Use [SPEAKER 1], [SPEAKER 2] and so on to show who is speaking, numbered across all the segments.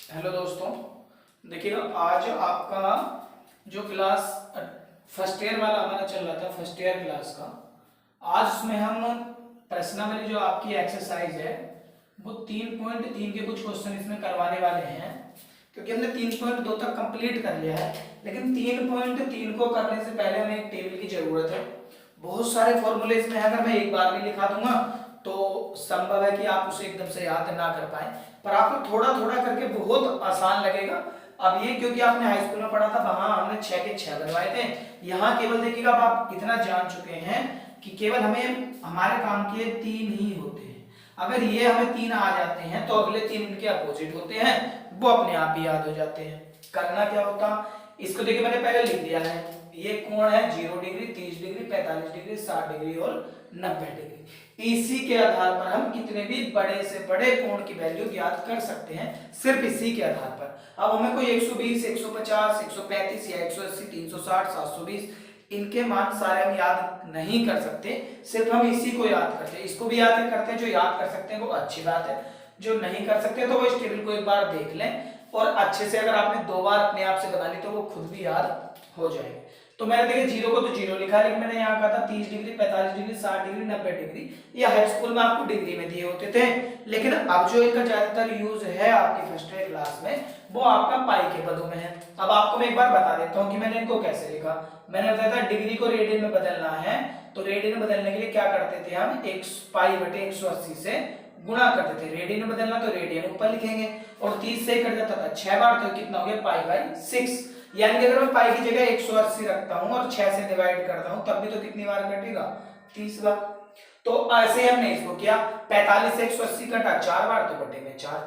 [SPEAKER 1] Hello दोस्तों, देखिएगा आज आपका जो क्लास फर्स्ट ईयर वाला हमारा चल रहा था, फर्स्ट ईयर क्लास का, आज उसमें हम प्रश्नावली जो आपकी एक्सरसाइज है वो 3.3 के कुछ क्वेश्चन इसमें करवाने वाले हैं। क्योंकि हमने 3.2 तक कंप्लीट कर लिया है, लेकिन 3.3 को करने से पहले हमें एक टेबल की जरूरत है। बहुत सारे फॉर्मूले इसमें है, अगर मैं एक बार में लिखा दूंगा तो संभव है कि आप उसे एकदम से याद ना कर पाए, पर आपको थोड़ा थोड़ा करके बहुत आसान लगेगा। अब ये क्योंकि आपने हाई स्कूल में पढ़ा था, वहां हमने 6 के 6 बनवाए थे। यहाँ केवल देखिएगा, अब आप इतना जान चुके हैं कि केवल हमें हमारे काम के 3 ही होते हैं। अगर ये हमें 3 आ जाते हैं तो अगले 3 इनके अपोजिट होते हैं, वो अपने आप ही याद हो जाते हैं। करना क्या होता, इसको देखिए मैंने पहले लिख दिया है। ये कोण है 0 डिग्री, 30 डिग्री, 45 डिग्री, 60 डिग्री और 90 डिग्री। इसी के आधार पर हम कितने भी बड़े से बड़े कोण की वैल्यू याद कर सकते हैं, सिर्फ इसी के आधार पर। अब हमें कोई 120, 150, 135 या 180, 360, 720 इनके मान सारे हम याद नहीं कर सकते, सिर्फ हम इसी को याद करते हैं। इसको भी याद करते हैं, जो याद कर सकते हैं वो अच्छी बात है, जो नहीं कर सकते तो वो इस टेबल को एक बार देख लें और अच्छे से अगर आपने 2 बार अपने आप से बना ली तो वो खुद भी याद हो जाएंगे। तो मैंने देखिए 0 को तो 0 लिखा है, लेकिन मैंने यहाँ कहा था 30 डिग्री, 45 डिग्री, 60 डिग्री, 90 डिग्री। ये हाई स्कूल में आपको डिग्री में दिए होते थे, लेकिन अब जो इनका ज्यादातर यूज है आपकी फर्स्ट ईयर क्लास में वो आपका पाई के पदों में है। अब आपको मैं एक बार बता देता हूँ कि मैंने इनको कैसे लिखा। मैंने बताया था डिग्री को रेडियन में बदलना है, तो रेडियन में बदलने के लिए क्या करते थे हम, एक पाई बटे 180 से गुणा करते थे। रेडियन में बदलना तो रेडियन ऊपर लिखेंगे, और 30 से कट जाता था 6 बार, तो कितना हो गया पाई बाई 6। यानी कि अगर मैं पाई की जगह 180 रखता हूं और 6 से डिवाइड करता हूं तब भी तो कितनी बार कटेगा, 30 बार। तो ऐसे हमने इसको किया, 45 से 180 कटा 4 बार तो बटे में 4।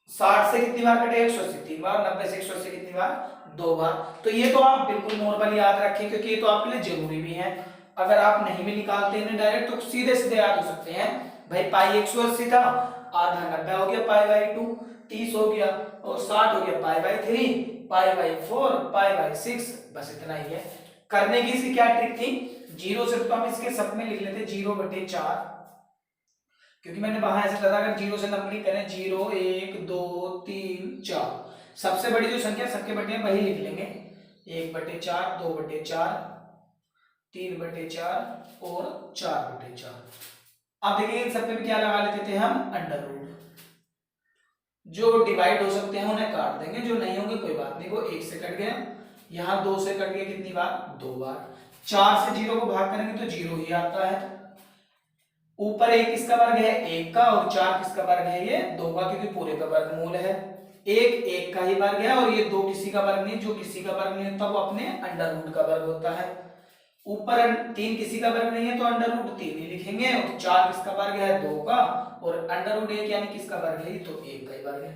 [SPEAKER 1] 60 से कितनी बार कटे 180 3 बार, 90 से 180 कितनी बार 2 बार। तो ये तो आप बिल्कुल नॉर्मल याद रखें, क्योंकि ये तो आपके लिए जरूरी भी है। अगर आप नहीं भी निकालते हैं डायरेक्ट तो सीधे सीधे याद हो सकते हैं। भाई पाई 180 था, आधा 90 हो गया पाई बाई 2, 30 हो गया, और 60 हो गया pi by 3, pi by 4, pi by 6। बस इतना ही है। करने की इसकी क्या ट्रिक थी, 0 से तो हम इसके सब में लिख लेते 0 बटे 4, क्योंकि मैंने वहां ऐसे कहा अगर 0 से नंबरिंग करें 0 1 2 3 4, सबसे बड़ी जो संख्या सबके बटे वही लिख लेंगे। 1 बटे 4, 2 बटे 4, 3 बटे 4 और 4 बटे 4। अब देखिए इन सब पे भी क्या लगा लेते थे हम, अंडर रूट। जो डिवाइड हो सकते हैं उन्हें काट देंगे, जो नहीं होंगे कोई बात नहीं, वो 1 से कट गया। यहाँ 2 से कट गया कितनी बार, 2 बार। 4 से 0 को भाग करेंगे तो 0 ही आता है। ऊपर 1 किसका वर्ग है, 1 का, और 4 किसका वर्ग है, ये 2 का, क्योंकि पूरे का वर्गमूल है। 1 1 का ही वर्ग है, और ये 2 किसी का वर्ग नहीं, जो किसी का वर्ग नहीं होता वो अपने अंडर रूट का वर्ग होता है। ऊपर 3 किसी का वर्ग नहीं है तो अंडर रूट 3 ही लिखेंगे, और 4 किसका वर्ग है, 2 का, और अंडर रूट 1 यानी किसका वर्ग है, तो 1 का ही वर्ग है।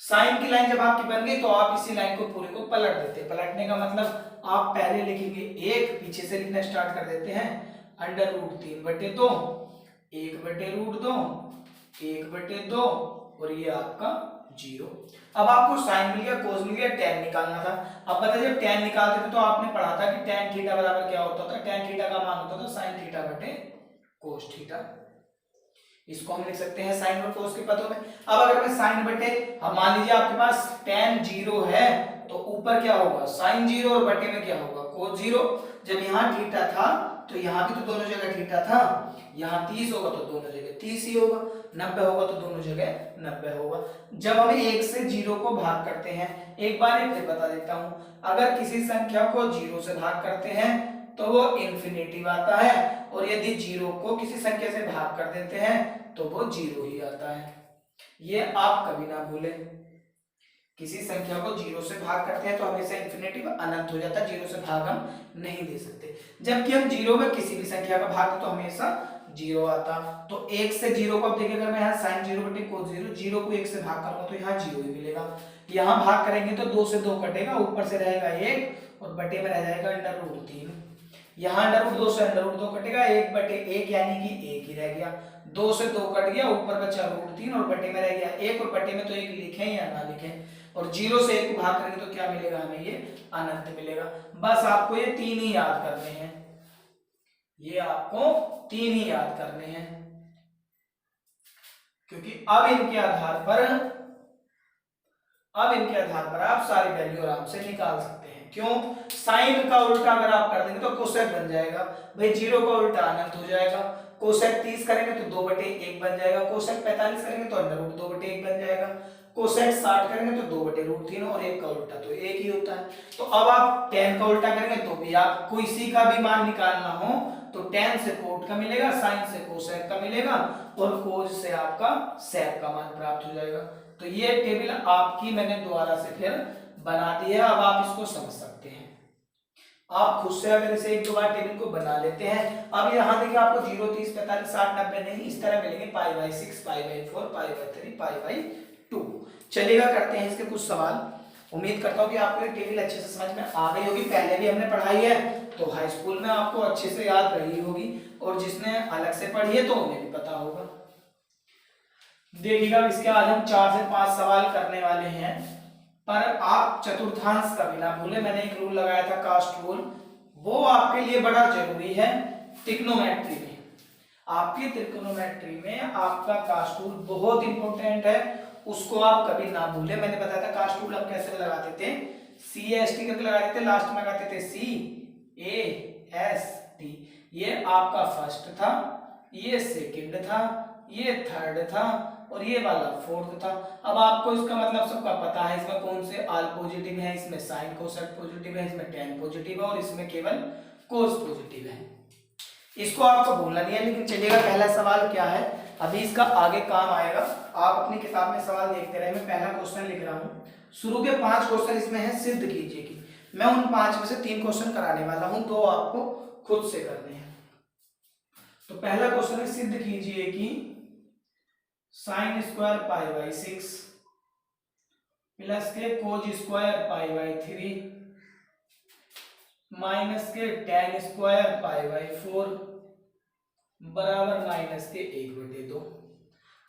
[SPEAKER 1] साइन की लाइन जब आपकी बन गई तो आप इसी लाइन को पूरे को पलट देते हैं। पलटने का मतलब आप पहले लिखेंगे 1, पीछे से लिखना स्टार्ट कर देते हैं, अंडर रूट 3 बटे 2, 1 बटे रूट 2, 1 बटे 2, और ये आपका 0। अब आपको साइन मिल गया, कोस मिल गया, टेन निकालना था। अब बताइए जब टेन निकालते थे तो आपने पढ़ा था कि टेन थीटा बराबर क्या होता था, टेन थीटा का मान होता था साइन थीटा बटे कोस थीटा। इसको हम लिख सकते हैं साइन और कोस के पदों में। अब अगर मैं साइन बटे, अब मान लीजिए आपके पास टेन 0 है तो ऊपर क्या होगा, साइन 0, और बटे में क्या होगा, कोस 0। जब यहाँ थीटा था तो यहाँ भी तो दोनों जगह थीटा था। यहाँ 30 होगा तो दोनों जगह 30 ही होगा, 90 होगा तो दोनों जगह 90 होगा। जब हमें 1 से 0 को भाग करते हैं, एक बार एक फिर बता देता हूं, अगर किसी संख्या को 0 से भाग करते हैं तो वो इन्फिनेटिव आता है, और यदि 0 को किसी संख्या से भाग कर देते हैं तो वो 0 ही आता है। ये आप कभी ना भूलें, किसी संख्या को 0 से भाग करते हैं तो हमेशा इन्फिनेटिव अनंत हो जाता है, 0 से भाग हम नहीं दे सकते। जबकि हम 0 में किसी भी संख्या का भाग तो हमेशा 0 आता। तो 1 से 0 को अब देखिए, अगर मैं यहाँ साइन 0 बटे कोस 0, 0 को 1 से भाग करूंगा तो यहाँ 0 ही मिलेगा। यहाँ भाग करेंगे तो 2 से 2 कटेगा, ऊपर से रहेगा 1 और बटे में रह जाएगा अंडर रूट 3। यहाँ अंडर रूट 2 से अंडर रूट 2 कटेगा, 1 बटे 1 यानी कि 1 ही रह गया। 2 से 2 कट गया, ऊपर बचा रूट 3 और बटे में रह गया 1, और बटे में तो 1 लिखें या ना लिखें, और 0 से 1 को भाग करेंगे तो क्या मिलेगा हमें, ये अनंत मिलेगा। बस आपको ये 3 ही याद करने हैं, ये आपको 3 ही याद करने हैं, क्योंकि अब इनके आधार पर अब इनके आधार पर आप सारी वैल्यू आराम से निकाल सकते हैं। क्यों? साइन का उल्टा अगर आप कर देंगे तो कोसेक बन जाएगा भाई, 0 का उल्टा अनंत हो जाएगा। कोसेक 30 करेंगे तो 2/1 बन जाएगा। कोसेक 45 करेंगे तो √2/1 बन जाएगा। कोसेक 60 करेंगे तो 2/√3 और 1 का उल्टा तो 1 ही होता है। तो अब आप tan का उल्टा करेंगे तो भी आप कोई सी का भी मान निकालना हो तो tan से कोट का मिलेगा, साइन से कोसेक का मिलेगा और कोज से आपका सेक का मान प्राप्त हो जाएगा। तो ये टेबल आपकी मैंने दोबारा से फिर बना दी है, अब आप इसको समझ सकते हैं। आप खुद से अगर इसे एक दो बार टेबल को बना लेते हैं, अब यहाँ देखिए आपको 0, 30, 45, 60, 90 नहीं, इस तरह मिलेंगे π/6, π/4, π/3, π/2। चलिएगा करते हैं इसके कुछ सवाल। उम्मीद करता हूँ कि आपको ये टेबल अच्छे से समझ में आ गई होगी, पहले भी हमने पढ़ाई है तो हाई स्कूल में आपको अच्छे से याद रही होगी, और जिसने अलग से पढ़ी है तो उन्हें भी पता होगा। देखिएगा इसके आज हम 4 से 5 सवाल करने वाले हैं, पर आप चतुर्थांश का भी ना भूले। मैंने एक रूल लगाया था कास्ट रूल, वो आपके लिए बड़ा जरूरी है ट्रिग्नोमेट्री में। आपकी ट्रिग्नोमेट्री में आपका कास्ट रूल बहुत इंपॉर्टेंट है, उसको आप कभी ना भूले। मैंने बताया था कास्ट रूल हम कैसे लगाते थे, CAST करके लगाते थे, लास्ट में लगाते थे CAST। ये आपका फर्स्ट था, ये सेकंड था, ये थर्ड था और ये वाला फोर्थ था। अब आपको इसका मतलब सबका पता है, इसमें कौन से आल पॉजिटिव है, इसमें साइन कोसेक पॉजिटिव है, इसमें tan पॉजिटिव है और इसमें केवल कोस पॉजिटिव है। इसको आपको भूलना नहीं है। लेकिन चलिएगा पहला सवाल क्या है, अभी इसका आगे काम आएगा, आप अपनी किताब में सवाल देखते रहे। मैं पहला क्वेश्चन लिख रहा हूँ, शुरू के 5 क्वेश्चन इसमें है सिद्ध कीजिए कि। मैं उन 5 में से 3 क्वेश्चन कराने वाला हूँ, 2 आपको खुद से करने हैं। तो पहला क्वेश्चन है सिद्ध कीजिए कि साइन स्क्वायर π/6 प्लस के कोज स्क्वायर π/3 माइनस के tan स्क्वायर π/4 बराबर माइनस के 1/2।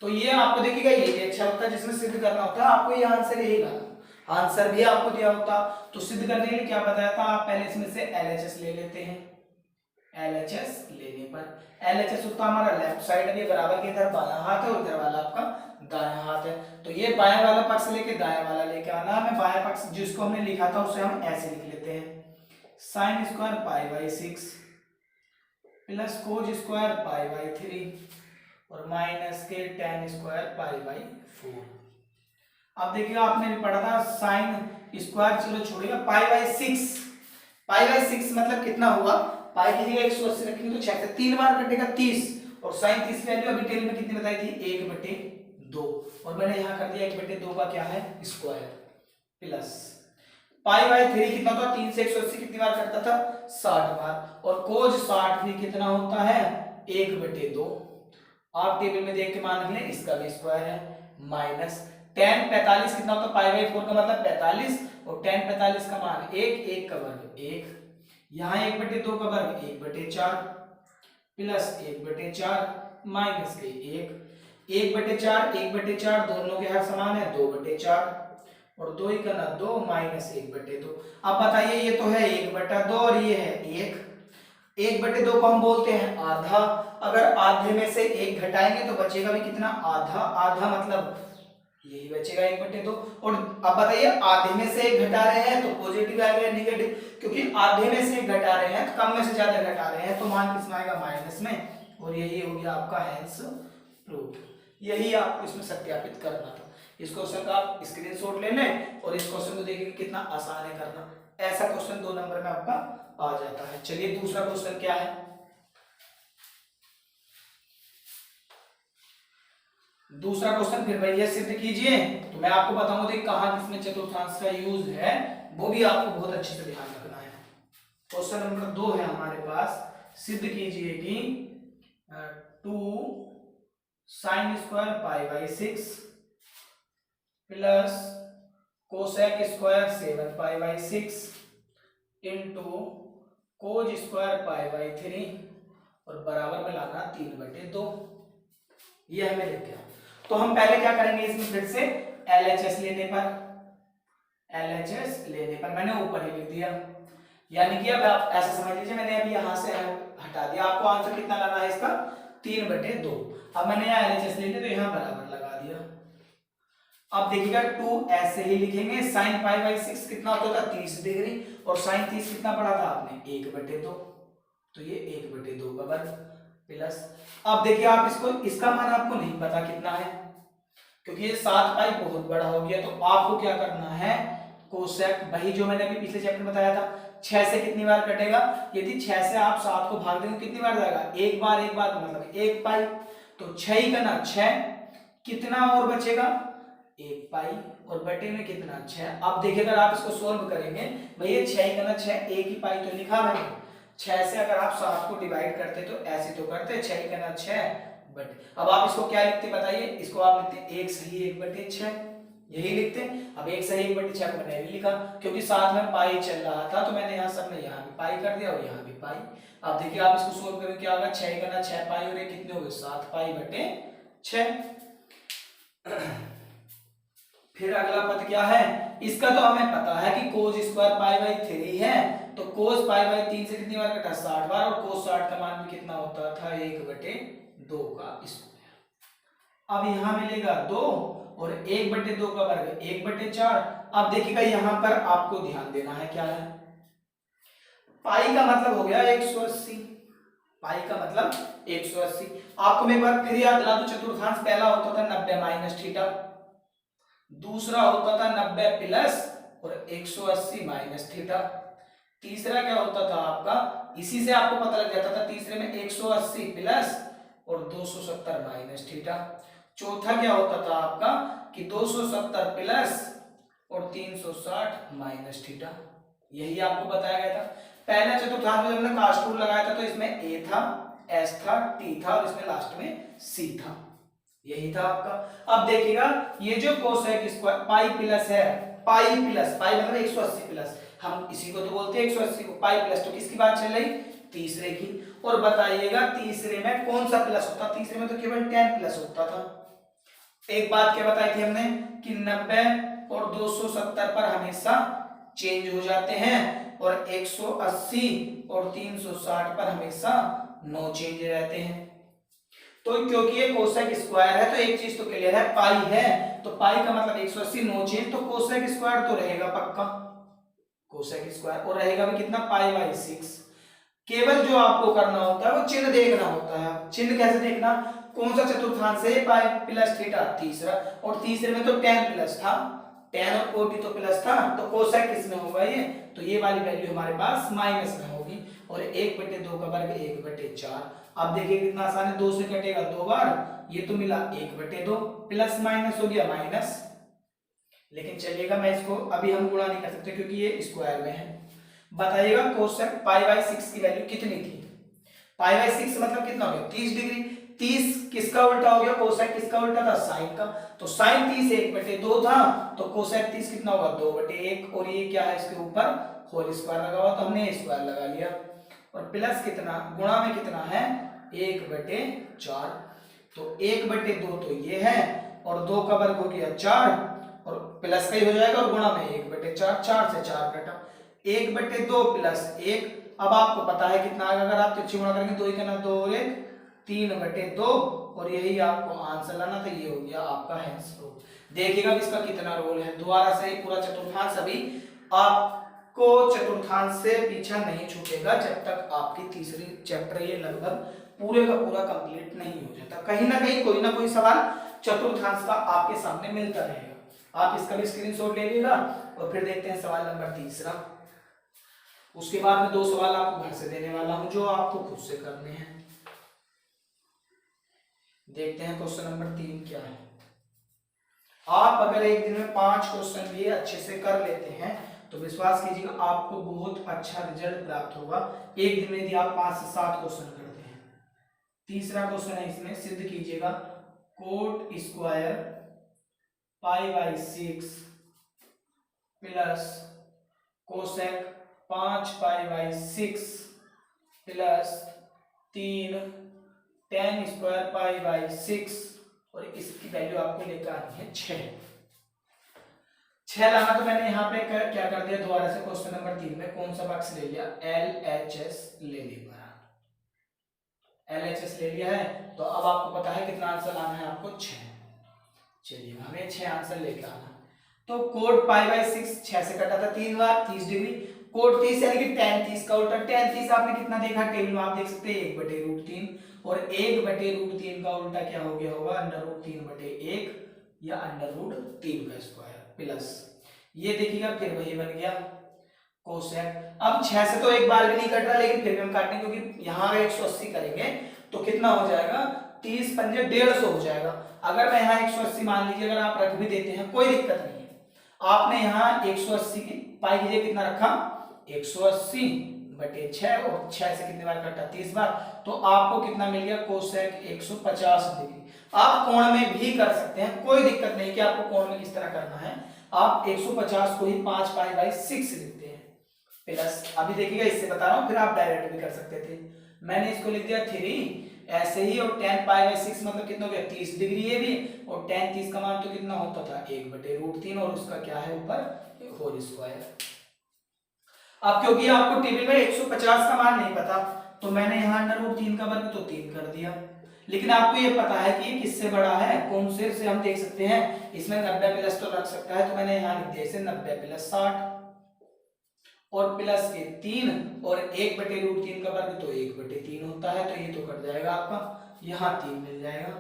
[SPEAKER 1] तो ये आपको देखिएगा ये भी अच्छा होता है, जिसमें सिद्ध करना होता है आपको ये आंसर यही लाना। आंसर भी आपको दिया होता तो सिद्ध करने के लिए क्या बताया था, आप पहले इसमें से LHS ले लेते हैं। LHS लेने पर LHS होता हमारा लेफ्ट साइड में, बराबर के इधर बायां हाथ है और इधर वाला आपका दायां हाथ है। तो ये बायां वाला पक्ष लेके दायां वाला लेके आना। हमें बायां पक्ष जिसको हमने लिखा था उसे हम ऐसे लिख लेते हैं, sine square π/6 plus cos square π/3 और माइनस के tan स्क्वायर π/4। अब देखिएगा आपने भी पढ़ा था साइन स्क्वायर, चलो छोड़िएगा, π/6 मतलब कितना हुआ, पाई की जगह 180 रखेंगे तो 6 से 3 बार कटेगा 30, और साइन 30 की वैल्यू अभी टेबल में कितनी बताई थी, 1/2, और मैंने यहाँ कर दिया 1/2 का क्या है स्क्वायर, प्लस π/3 कितना होता, 3 से 180 कितनी बार कटता था, 60 बार, और कोज 60 भी कितना होता है 1/2। आप टेबल में देख के मान रख लें, इसका भी स्क्वायर है, माइनस tan 45 कितना होता, π/4 का मतलब 45, और tan 45 का मान 1 का वर्ग 1, यहाँ 1/2 का वर्ग 1/4 प्लस 1/4 माइनस के 1/4 1/4 दोनों के हर समान है 2/4 और 2 ही करना 2 माइनस 1/2। अब बताइए ये तो है 1/2 और ये है 1/2 को हम बोलते हैं आधा। अगर आधे में से 1 घटाएंगे तो बचेगा भी कितना, आधा। आधा मतलब यही बचेगा 1/2। और अब बताइए आधे में से 1 घटा रहे हैं तो पॉजिटिव आएगा या नेगेटिव, क्योंकि आधे में से 1 घटा रहे हैं तो कम में से ज्यादा घटा रहे हैं तो मान किसमें आएगा, माइनस में, और यही हो गया आपका हैंस प्रूफ। यही आपको इसमें सत्यापित करना था। इस क्वेश्चन का आप स्क्रीनशॉट ले लें और इस क्वेश्चन को देखिए कितना आसान है करना। ऐसा क्वेश्चन 2 नंबर में आपका आ जाता है। चलिए दूसरा क्वेश्चन क्या है, दूसरा क्वेश्चन फिर भैया सिद्ध कीजिए। तो मैं आपको बताऊंगा कहां किसमें चतुर्थांश का यूज है, वो भी आपको बहुत अच्छे से ध्यान रखना है। क्वेश्चन नंबर 2 है हमारे पास, सिद्ध कीजिए कि 2 sine square π/6 plus cosec square 7π/6 into cos square π/3 और बराबर में लाना 3/2। ये हमें लिख गया। तो हम पहले क्या करेंगे, इसमें फिर से LHS लेने पर मैंने ऊपर ही लिख दिया, यानी कि अब आप ऐसा समझ लीजिए मैंने अभी यहां से हटा दिया। आपको आंसर कितना लाना है इसका, 3/2। अब मैंने यहाँ LHS ले लिया तो यहाँ बराबर लगा दिया। अब देखिएगा 2 ऐसे ही लिखेंगे। साइन पाई बाई 6 कितना होता था 30 डिग्री, और साइन 30 कितना पढ़ा था आपने 1/2, तो ये 1/2 का वर्ग प्लस। अब देखिए आप इसको, इसका मान आपको नहीं पता कितना है क्योंकि ये 7 पाई बहुत बड़ा हो गया, तो आपको क्या करना है, कोसेक वही जो मैंने अभी पिछले चैप्टर में बताया था, 6 से कितनी बार कटेगा, यदि 6 से आप 7 को भाग देंगे कितनी बार जाएगा, एक बार का मतलब 1 पाई, तो 6 ही करना 6, कितना और बचेगा 1 पाई, और बटे में कितना 6। अब देखिए अगर आप इसको सोल्व करेंगे, भैया 6 ही करना 6, 1 ही पाई तो लिखा मैंने, 6 से अगर आप 7 को डिवाइड करते तो ऐसे तो करते, 6 ही करना 6 बटे, अब आप इसको क्या लिखते बताइए, इसको आप लिखते 1 सही 1/6, यही लिखते। अब 1 सही 1/6 को मैंने भी लिखा क्योंकि साथ में पाई चल रहा था, तो मैंने यहाँ सब में यहाँ भी पाई कर दिया और यहाँ भी पाई। अब देखिए आप इसको सोल्व करेंगे क्या होगा, 6 करना 6 पाई और ये कितने हो गए 7 पाई बटे 6। फिर अगला पद क्या है, इसका तो हमें पता है कि कोस स्क्वायर पाई बाई 3 है, तो कोस पाई बाई 3 से कितनी बार कटा 60 बार, और कोस 60 का मान भी कितना होता था 1/2 का स्क्वायर। अब यहाँ मिलेगा 2 और 1/2 का वर्ग 1/4। अब देखिएगा यहाँ पर आपको ध्यान देना है क्या है, पाई का मतलब हो गया 180, पाई का मतलब 180। आपको मैं एक बार फिर याद दिला दूं, चतुर्थांश पहला होता था 90 माइनस थीटा, दूसरा होता था 90 प्लस और 180 माइनस थीटा, तीसरा क्या होता था आपका, इसी से आपको पता लग जाता था, तीसरे में 180 प्लस और 270 माइनस थीटा, चौथा क्या होता था आपका कि 270 प्लस और 360 माइनस थीटा, यही आपको बताया गया था। पहले चतुर्थांश में हमने कास्ट रूल लगाया था, तो इसमें ए था, एस था, टी था और इसमें लास्ट में सी था, यही था आपका। अब देखिएगा ये जो कोसेक स्क्वायर पाई प्लस है, पाई प्लस, पाई मतलब 180 प्लस, हम इसी को तो बोलते हैं 180 को, पाई प्लस, तो किसकी बात चल रही, तीसरे की। और बताइएगा तीसरे में कौन सा प्लस होता, तीसरे में तो केवल 10 प्लस होता था। एक बात क्या बताई थी हमने कि 90 और 270 पर हमेशा चेंज हो जाते हैं, और 180 और 360 पर हमेशा नो चेंज रहते हैं। तो क्योंकि ये कोसेक स्क्वायर है तो एक चीज तो क्लियर है, पाई है, तो पाई का मतलब 180 नो चेंज, तो कोसेक स्क्वायर तो रहेगा पक्का, कोसेक स्क्वायर, और रहेगा भी कितना पाई बाई 6। केवल जो आपको करना होता है वो चिन्ह देखना होता है। चिन्ह कैसे देखना, कौन सा चतुर्थांश है, पाई प्लस थीटा तीसरा, और तीसरे में तो 10 प्लस था, 10 और 40 तो प्लस था, तो कोसेक किसमें होगा ये, तो ये वाली वैल्यू हमारे पास माइनस में होगी, और 1/2 का वर्ग 1/4। अब देखिए कितना आसान है, 2 से कटेगा 2 बार, ये तो मिला 1/2, प्लस माइनस हो गया माइनस, लेकिन चलिएगा मैं इसको अभी हम गुणा नहीं कर सकते क्योंकि ये स्क्वायर में है। बताइएगा कोसेक पाई बाई 6 की वैल्यू कितनी थी, पाई बाई 6 मतलब कितना हो गया 30 डिग्री, 30 किसका उल्टा हो गया, कोसेक किसका उल्टा था, साइन का, तो साइन 30 1/2 था, तो कोसेक 30 कितना होगा 2/1, और ये क्या है इसके ऊपर होल स्क्वायर लगा हुआ, तो हमने स्क्वायर लगा लिया, और प्लस कितना गुणा में कितना है 1/4, तो 1/2 तो ये है, और 2 का वर्ग हो गया 4, और प्लस का ही हो जाएगा, और गुणा में 1/4, 4 से 4 कटा, 1/2 प्लस 1, अब आपको पता है कितना आएगा, अगर आप तिरछी गुणा करेंगे 2 ही करना 2 और 1 3/2, और यही आपको आंसर लाना था, ये हो गया आपका हैंस रूल। देखिएगा इसका कितना रोल है, दोबारा से पूरा चतुर्थांश, अभी आपको चतुर्थांश से पीछा नहीं छूटेगा जब तक आपकी तीसरी चैप्टर ये लगभग पूरे का पूरा कंप्लीट नहीं हो जाता, कहीं ना कोई सवाल चतुर्थांश का आपके सामने मिलता रहेगा। आप इसका भी स्क्रीनशॉट ले लीजिएगा, और फिर देखते हैं सवाल नंबर तीसरा, उसके बाद में 2 सवाल आपको घर से देने वाला हूं जो आपको खुद से करने हैं। देखते हैं क्वेश्चन नंबर 3 क्या है। आप अगर एक दिन में 5 क्वेश्चन भी अच्छे से कर लेते हैं तो विश्वास कीजिएगा आपको बहुत अच्छा रिजल्ट प्राप्त होगा। एक दिन में यदि आप 5 से 7 क्वेश्चन करते हैं। तीसरा क्वेश्चन है, इसमें सिद्ध कीजिएगा coat square pi by 6 plus cosec 5 pi by 6 plus 3 tan square pi by 6, और इसकी वैल्यू आपको लेकर आनी है 6 लाना, तो मैंने यहाँ पे क्या कर दिया, दोबारा से क्वेश्चन नंबर 3 में कौन सा बॉक्स ले लिया, LHS ले लिया, LHS ले लिया है, तो अब आपको पता है कितना आंसर लाना है आपको 6। चलिए हमें 6 आंसर लेके आना। तो कोड पाई बाई 6 6 से कटा था 3 बार 30 डिग्री। कोड 30 यानी कि tan 30 का उल्टा। tan 30 आपने कितना देखा टेबल में, आप देख सकते हैं 1/√3, और 1/√3 का उल्टा क्या हो गया होगा, √3/1 या √3 का स्क्वायर प्लस, ये देखिएगा फिर वही बन गया कोसेक। अब 6 से तो एक बार भी नहीं कट रहा, लेकिन फिर भी हम काटेंगे क्योंकि यहाँ अगर 180 करेंगे तो कितना हो जाएगा, 30 पंजे 150 हो जाएगा। अगर मैं यहाँ 180 मान लीजिए, अगर आप रख भी देते हैं कोई दिक्कत नहीं है। आपने यहाँ 180 की पाई कीजिए कितना रखा, 180/6, और 6 से कितनी बार कटा, 30 बार, तो आपको कितना मिल गया कोसेक 150 डिग्री। आप कोण में भी कर सकते हैं, कोई दिक्कत नहीं कि आपको कोण में किस तरह करना है। आप 150 को ही 5 पाई बाई 6 लिखते हैं प्लस, अभी देखिएगा इससे बता रहा हूं, फिर आप डायरेक्ट भी कर सकते थे। मैंने इसको लिख दिया 3 ऐसे ही, और tan पाई बाई 6 मतलब कितना हो गया 30 डिग्री ये भी, और tan 30 का मान तो कितना होता था 1/√3, और उसका क्या है ऊपर होल स्क्वायर। अब क्योंकि आपको टेबल में 150 का मान नहीं पता, तो मैंने यहाँ √3 का वर्ग तो 3 कर दिया, लेकिन आपको ये पता है कि किससे बड़ा है, कौन से हम देख सकते हैं, इसमें 90 प्लस तो रख सकता है, तो मैंने यहाँ लिख दिया इसे 90 प्लस 60, और प्लस के 3, और 1/√3 का वर्ग तो 1/3 होता है, तो ये तो कट जाएगा आपका, यहाँ 3 मिल जाएगा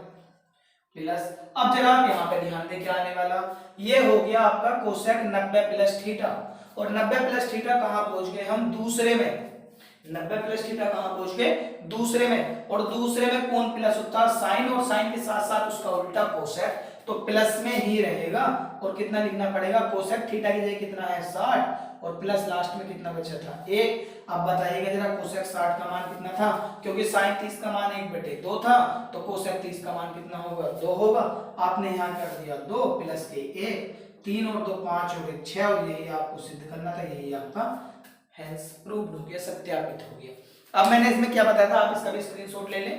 [SPEAKER 1] प्लस। अब जरा आप यहाँ पे ध्यान दें क्या आने वाला, ये हो गया आपका कोसेक 90 प्लस थीटा, और 90 प्लस थीटा कहाँ पहुंच गए हम, दूसरे में। 90 प्लस थीटा कहाँ पहुंच गए, दूसरे में, और दूसरे में कौन प्लस होता है, साइन, और साइन के साथ साथ उसका उल्टा कोसेक, तो प्लस में ही रहेगा, और कितना लिखना पड़ेगा, कोसेक थीटा की जगह कितना है 60, और प्लस लास्ट में कितना बचा था 1। अब बताइएगा जरा कोसेक 60 का मान कितना था, क्योंकि साइन 30 का मान 1/2 था, तो कोसेक 30 का मान कितना होगा 2 होगा। आपने यहाँ कर दिया 2 प्लस के 1, 3 और 2 5 और 1 6, और यही आपको सिद्ध करना था, यही आपका हेंस प्रूव्ड हो गया, सत्यापित हो गया। अब मैंने इसमें क्या बताया था, आप इसका भी स्क्रीनशॉट ले लें।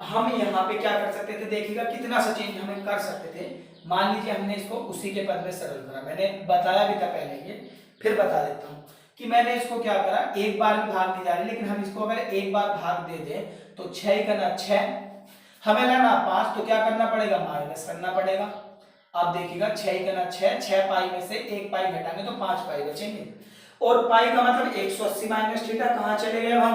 [SPEAKER 1] हम यहाँ पे क्या कर सकते थे, देखिएगा कितना सा चेंज हमें कर सकते थे। मान लीजिए हमने इसको उसी के पद में सरल करा, मैंने बताया भी था पहले, ये फिर बता देता हूँ कि मैंने इसको क्या करा, एक बार भी भाग नहीं जा रही, लेकिन हम इसको अगर एक बार भाग दे दें तो 6 करना 6, हमें लेना 5, तो क्या करना पड़ेगा, माइनस करना पड़ेगा। आप देखिएगा 6 करना 6, 6 पाई में से 1 पाई घटाएंगे तो 5 पाई बचेंगे, और पाई का मतलब 180 माइनस थीटा, कहाँ चले गए हम,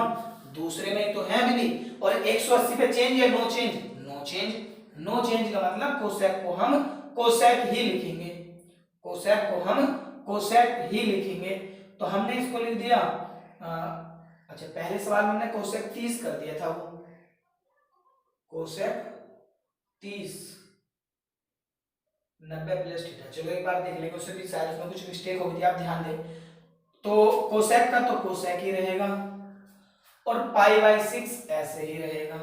[SPEAKER 1] दूसरे में तो है भी नहीं, और 180 पे चेंज है, no change, no change, no change का मतलब कोसेक को हम कोसेक ही लिखेंगे, कोसेक को हम कोसेक ही लिखेंगे। तो हमने इसको लिख दिया, अच्छा पहले सवाल में हमने कोसेक 30 कर दिया था, वो कोसेक 30 90 प्लस थीटा, चलो एक बार देख लेंगे, उससे भी शायद उसमें कुछ मिस्टेक हो गई थी, आप ध्यान दें। तो कोसेक का तो कोसेक ही रहेगा, और पाई बाई 6 ऐसे ही रहेगा।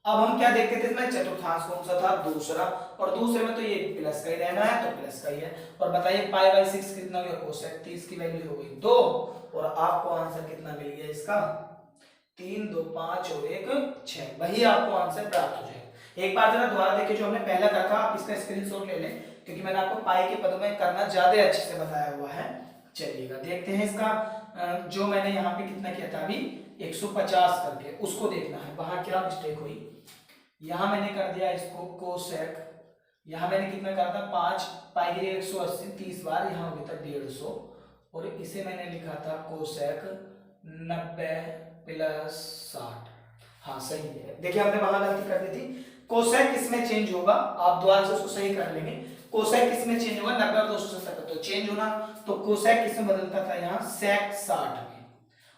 [SPEAKER 1] अब हम क्या देखते थे इसमें, चतुर्थांश कौन सा था, दूसरा, और दूसरे में तो ये प्लस का ही रहना है, तो प्लस का ही है। और बताइए पाई बाई 6 कितना हो गया, कोसेक 30 की वैल्यू हो गई 2, और आपको आंसर कितना मिल गया इसका, 3 2 5 और 1 6, वही आपको आंसर प्राप्त हो जाएगा। एक बार जरा दोबारा देखिए, जो हमने पहला करा था, आप इसका स्क्रीनशॉट ले लें, क्योंकि मैंने आपको पाई के पदों में करना ज्यादा अच्छे से बताया हुआ है। चलिएगा देखते हैं इसका, जो मैंने यहाँ पे कितना किया था अभी 150 करके, उसको देखना है वहां क्या मिस्टेक हुई। यहाँ मैंने कर दिया इसको कोसेक, यहाँ मैंने कितना करा था 5 पाई के 180 30 बार, यहाँ हो गया था 150, और इसे मैंने लिखा था कोसेक 90 प्लस 60। हाँ सही है, देखिए हमने वहां गलती कर दी थी। कोसेक किसमें चेंज होगा, आप दोबारा से उसको सही कर लेंगे। कोसेक किसमें चेंज होगा, 90 और 270 तो चेंज होना, तो कोसेक किसमें बदलता था, यहाँ सेक 60 में,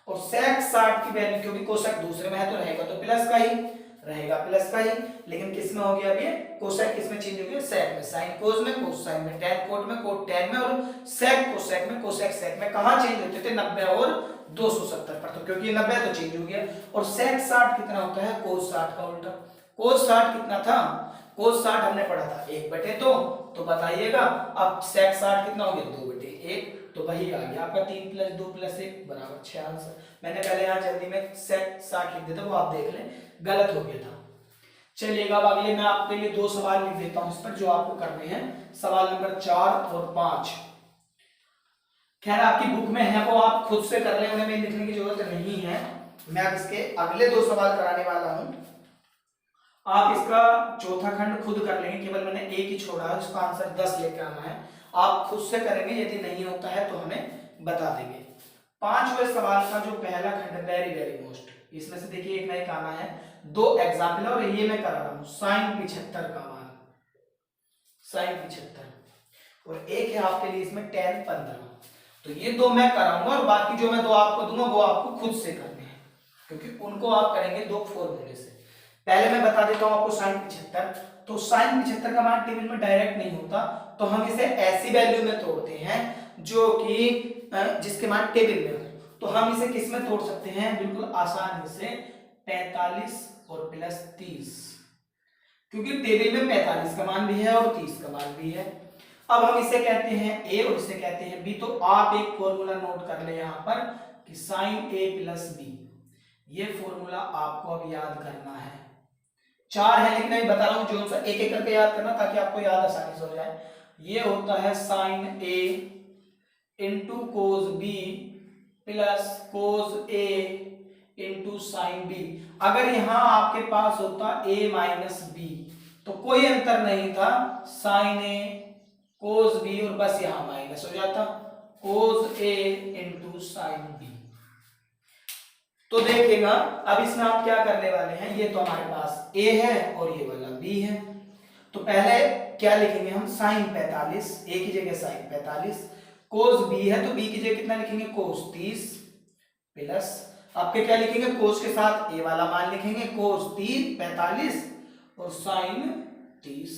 [SPEAKER 1] और सेक 60 की वैल्यू क्योंकि कोसेक दूसरे में है तो रहेगा तो प्लस का ही रहेगा, प्लस का ही, लेकिन किसमें हो गया अभी, कोसेक किसमें चेंज हो गया, सेक में, साइन कोस में, कोस साइन में, टैन कोट में, कोट टैन में, और सेक कोसेक में, कोसेक सेक में। कहां चेंज होते थे, 90 और 270 पर, तो क्योंकि 90 तो चेंज हो गया। और सेक 60 कितना होता है, कोस 60 का उल्टा। कोस 60 कितना था, कोस 60 हमने पढ़ा था 1/2, तो बताइएगा अब सेक 60 कितना हो गया 2/1, तो वही आ गया आपका 3 + 2 + 1 बराबर 6 आंसर। मैंने पहले यहाँ जल्दी में सेक 60 लिख दिया था, वो आप देख लें, गलत हो गया था। चलिएगा अब अगले मैं आपके लिए 2 सवाल लिख देता हूं इस पर, जो आपको करने हैं, सवाल नंबर 4 और 5। खैर आपकी बुक में है, वो आप खुद से कर लें, उन्हें में लिखने की जरूरत नहीं है। मैं अब इसके अगले 2 सवाल कराने वाला हूं। आप इसका चौथा खंड खुद कर लेंगे, केवल मैंने एक ही छोड़ा है, इसका आंसर 10 लेकर आना है। आप खुद से करेंगे, यदि नहीं होता है तो हमें बता देंगे। पांचवें सवाल का जो पहला खंड, वेरी वेरी मोस्ट, इसमें से देखिए एक ना एक आना है, 2 एग्जाम्पल है और ये मैं करा रहा हूं, साइन 75 का मान, साइन 75, और एक है आपके लिए इसमें tan 15। तो ये 2 मैं कराऊंगा और बाकी जो मैं 2 आपको दूंगा वो आपको खुद से करने हैं, क्योंकि उनको आप करेंगे 2 फॉर्मूले से। पहले मैं बता देता हूं आपको साइन 75। तो साइन 75 का मान टेबल में डायरेक्ट नहीं होता, तो हम इसे ऐसी वैल्यू में तोड़ते हैं जो कि जिसके मान टेबल में हो। तो हम इसे किस में तोड़ सकते हैं, बिल्कुल आसानी से 45 और प्लस 30, क्योंकि टेबल में 45 का मान भी है और 30 का मान भी है। अब हम इसे कहते हैं ए और इसे कहते हैं बी। तो आप एक फॉर्मूला नोट कर ले यहां पर कि साइन ए प्लस बी, ये फॉर्मूला आपको अब याद करना है। 4 है लेकिन मैं बता रहा हूं जो सा एक एक करके याद करना ताकि आपको याद आसानी से हो जाए। ये होता है sine A into cos B plus cos A into sine B. अगर यहां आपके पास होता a माइनस बी तो कोई अंतर नहीं था, साइन ए कोस बी और बस यहां माइनस हो जाता, कोस ए इंटू साइन बी। तो देखिएगा अब इसमें आप क्या करने वाले हैं, ये तो हमारे पास a है और ये वाला b है। तो पहले क्या लिखेंगे हम, साइन 45, a की जगह साइन 45, कोस b है तो b की जगह कितना लिखेंगे, कोस 30, प्लस आपके क्या लिखेंगे, कोस के साथ a वाला मान लिखेंगे, कोस 45 और साइन 30।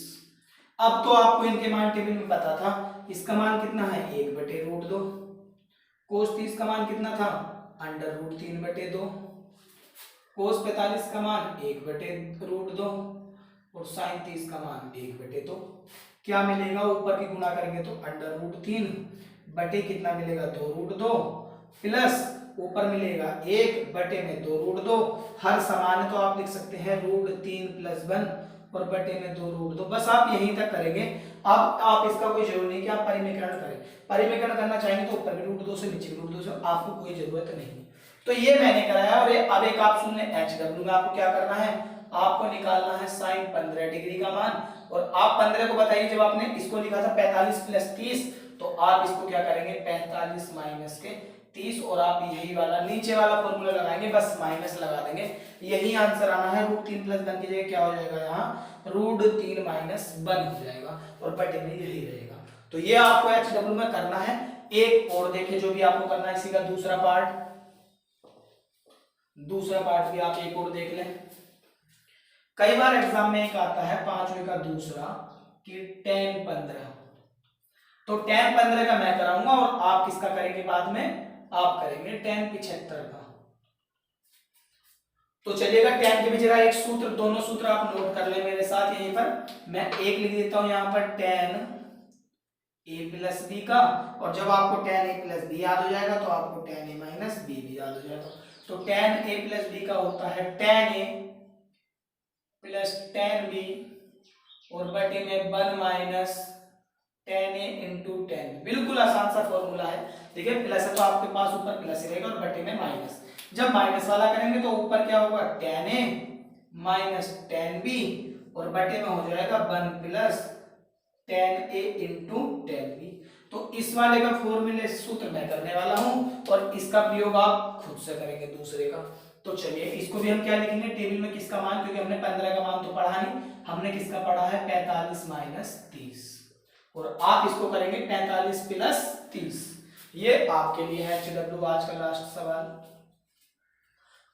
[SPEAKER 1] अब तो आपको इनके मान टेबल में पता था, इसका मान कितना है 1/√2, कोस 30 का मान कितना था √3/2, कोस 45 का मान 1/√2 और साइन 30 का मान 1/2। क्या मिलेगा, ऊपर की गुणा करेंगे तो √3 बटे कितना मिलेगा 2√2 प्लस ऊपर मिलेगा 1/2√2, हर समान है तो आप लिख सकते हैं √3 + 1 और बटे में 2√2। बस आप यहीं तक करेंगे। अब आप इसका कोई जरूरत नहीं कि आप परिमीकरण करें, परिमीकरण करना चाहेंगे तो ऊपर भी √2 से नीचे भी √2 से, आपको कोई जरूरत नहीं। तो ये मैंने कराया। और अब एक आप सुन लें, HW में आपको क्या करना है, आपको निकालना है साइन 15 डिग्री का मान। और आप 15 को बताइए, जब आपने इसको लिखा था 45 + 30, तो आप इसको क्या करेंगे 45 माइनस के 30, और आप यही वाला नीचे वाला फॉर्मूला लगाएंगे, बस माइनस लगा देंगे, यही आंसर आना है। √3 + 1 की जगह क्या हो जाएगा, यहाँ √3 - 1 हो जाएगा और बटे में यही रहेगा। तो ये आपको HW में करना है। एक और देखिए जो भी आपको करना है, इसी का दूसरा पार्ट भी आप एक और देख लें। कई बार एग्जाम में एक आता है 5वें का दूसरा कि tan 15, तो tan 15 का मैं कराऊंगा और आप किसका करेंगे बाद में, आप करेंगे tan 75 का। तो चलिएगा, tan के भी जरा एक सूत्र, दोनों सूत्र आप नोट कर ले मेरे साथ यहीं पर। मैं एक लिख देता हूं यहां पर tan a + b का, और जब आपको tan a + b याद हो जाएगा तो आपको tan a - b भी याद हो जाएगा। तो tan a + b का होता है tan a + tan b और बटे में 1 - tan a × tan b। बिल्कुल आसान सा फॉर्मूला है। देखिए प्लस है तो आपके पास ऊपर प्लस ही रहेगा और बटे में माइनस। जब माइनस वाला करेंगे तो ऊपर क्या होगा tan a - tan b और बटे में हो जाएगा 1 + tan a × tan b। तो इस वाले का फॉर्मूले सूत्र मैं करने वाला हूं और इसका प्रयोग आप खुद से करेंगे दूसरे का। तो चलिए इसको भी हम क्या लिखेंगे टेबल में, किसका मान, क्योंकि हमने 15 का मान तो पढ़ा नहीं, हमने किसका पढ़ा है 45 - 30, और आप इसको करेंगे 45 + 30। ये आपके लिए है HW आज का लास्ट सवाल।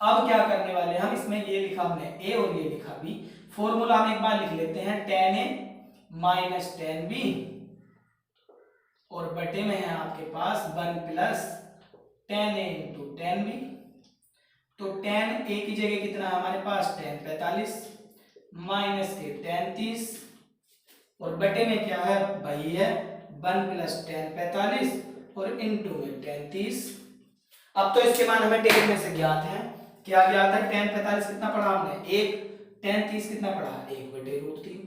[SPEAKER 1] अब क्या करने वाले हैं हम, इसमें ये लिखा हमने a और ये लिखा b, फॉर्मूला हम एक बार लिख लेते हैं tan a - tan b और बटे में है आपके पास 1 + tan a × tan b। तो tan a की जगह कितना है हमारे पास tan 45 माइनस के tan 30 और बटे में क्या है वही है 1 + tan 45 और इनटू में tan 30। अब तो इसके मान हमें टेबल में से ज्ञात है। क्या ज्ञात है, tan 45 कितना पढ़ा हमने 1, tan 30 कितना पढ़ा 1/√3।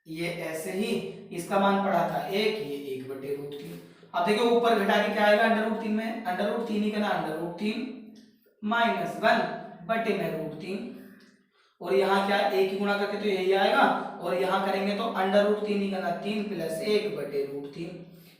[SPEAKER 1] ये ऐसे ही इसका मान पढ़ा था 1, ये 1/√3। अब देखिए ऊपर घटा के क्या आएगा √3 में, √3 ही करना √3 - 1 बटे में √3 और यहाँ क्या एक ही गुणा करके तो यही आएगा, और यहाँ करेंगे तो अंडर रूट 3 ही करना, 3 प्लस 1 बटे रूट 3।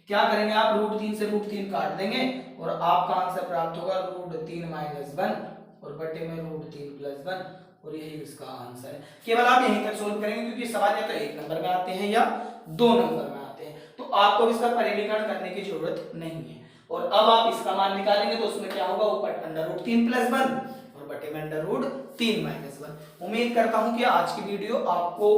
[SPEAKER 1] क्या करेंगे आप, रूट 3 से रूट 3 काट देंगे और आपका आंसर प्राप्त होगा रूट 3 माइनस 1 और बटे में रूट 3 प्लस 1, और यही इसका आंसर है। केवल आप यहीं तक सोल्व करेंगे क्योंकि सवाल या तो 1 नंबर में आते हैं या 2 नंबर में आते हैं, तो आपको इसका परिलीकरण करने की जरूरत नहीं है। और अब आप इसका मान निकालेंगे तो उसमें क्या होगा, ऊपर अंडर रूट 3 प्लस 1 और बटे में अंडर रूट 3 माइनस 1। उम्मीद करता हूं कि आज की वीडियो आपको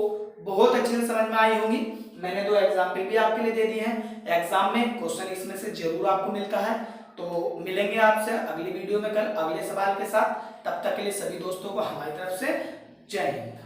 [SPEAKER 1] बहुत अच्छे से समझ में आई होगी। मैंने 2 एग्जाम्पल भी आपके लिए दे दिए हैं, एग्जाम में क्वेश्चन इसमें से जरूर आपको मिलता है। तो मिलेंगे आपसे अगली वीडियो में कल अगले सवाल के साथ। तब तक के लिए सभी दोस्तों को हमारी तरफ से जय हिंद।